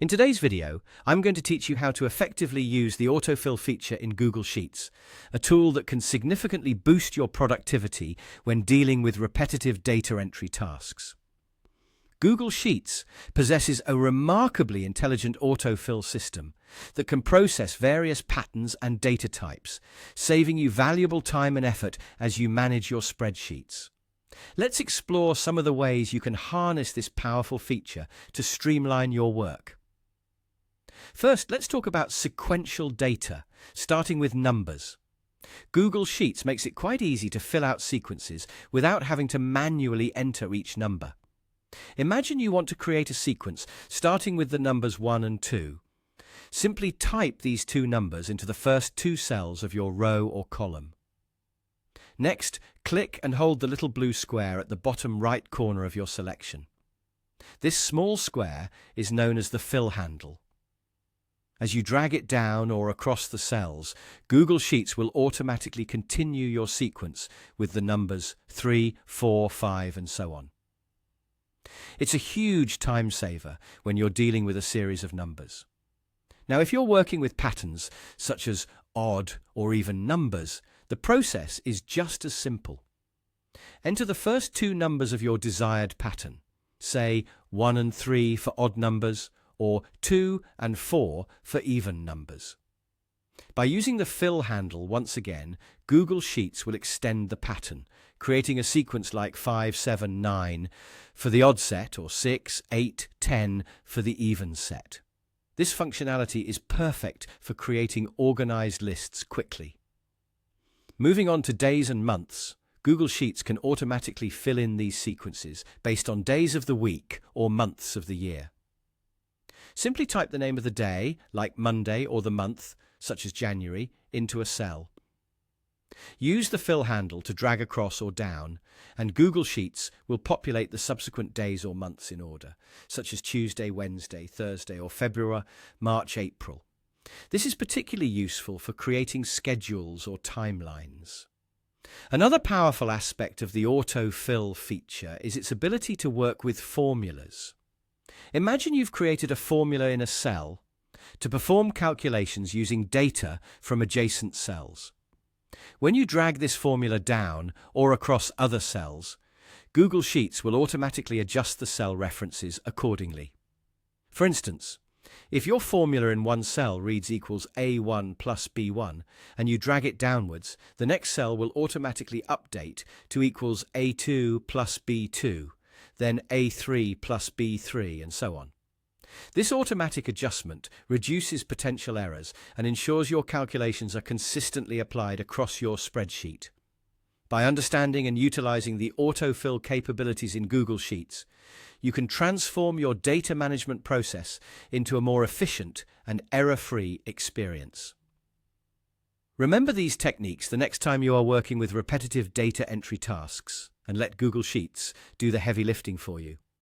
In today's video, I'm going to teach you how to effectively use the autofill feature in Google Sheets, a tool that can significantly boost your productivity when dealing with repetitive data entry tasks. Google Sheets possesses a remarkably intelligent autofill system that can process various patterns and data types, saving you valuable time and effort as you manage your spreadsheets. Let's explore some of the ways you can harness this powerful feature to streamline your work. First, let's talk about sequential data, starting with numbers. Google Sheets makes it quite easy to fill out sequences without having to manually enter each number. Imagine you want to create a sequence starting with the numbers 1 and 2. Simply type these two numbers into the first two cells of your row or column. Next, click and hold the little blue square at the bottom right corner of your selection. This small square is known as the fill handle. As you drag it down or across the cells, Google Sheets will automatically continue your sequence with the numbers 3, 4, 5, and so on. It's a huge time saver when you're dealing with a series of numbers. Now, if you're working with patterns such as odd or even numbers, the process is just as simple. Enter the first two numbers of your desired pattern, say 1 and 3 for odd numbers, or 2 and 4 for even numbers. By using the fill handle once again, Google Sheets will extend the pattern, creating a sequence like 5, 7, 9 for the odd set, or 6, 8, 10 for the even set. This functionality is perfect for creating organized lists quickly. Moving on to days and months, Google Sheets can automatically fill in these sequences based on days of the week or months of the year. Simply type the name of the day, like Monday, or the month, such as January, into a cell. Use the fill handle to drag across or down, and Google Sheets will populate the subsequent days or months in order, such as Tuesday, Wednesday, Thursday, or February, March, April. This is particularly useful for creating schedules or timelines. Another powerful aspect of the autofill feature is its ability to work with formulas. Imagine you've created a formula in a cell to perform calculations using data from adjacent cells. When you drag this formula down or across other cells, Google Sheets will automatically adjust the cell references accordingly. For instance, if your formula in one cell reads equals A1 plus B1 and you drag it downwards, the next cell will automatically update to equals A2 plus B2, then A3 plus B3, and so on. This automatic adjustment reduces potential errors and ensures your calculations are consistently applied across your spreadsheet. By understanding and utilizing the autofill capabilities in Google Sheets, you can transform your data management process into a more efficient and error-free experience. Remember these techniques the next time you are working with repetitive data entry tasks, and let Google Sheets do the heavy lifting for you.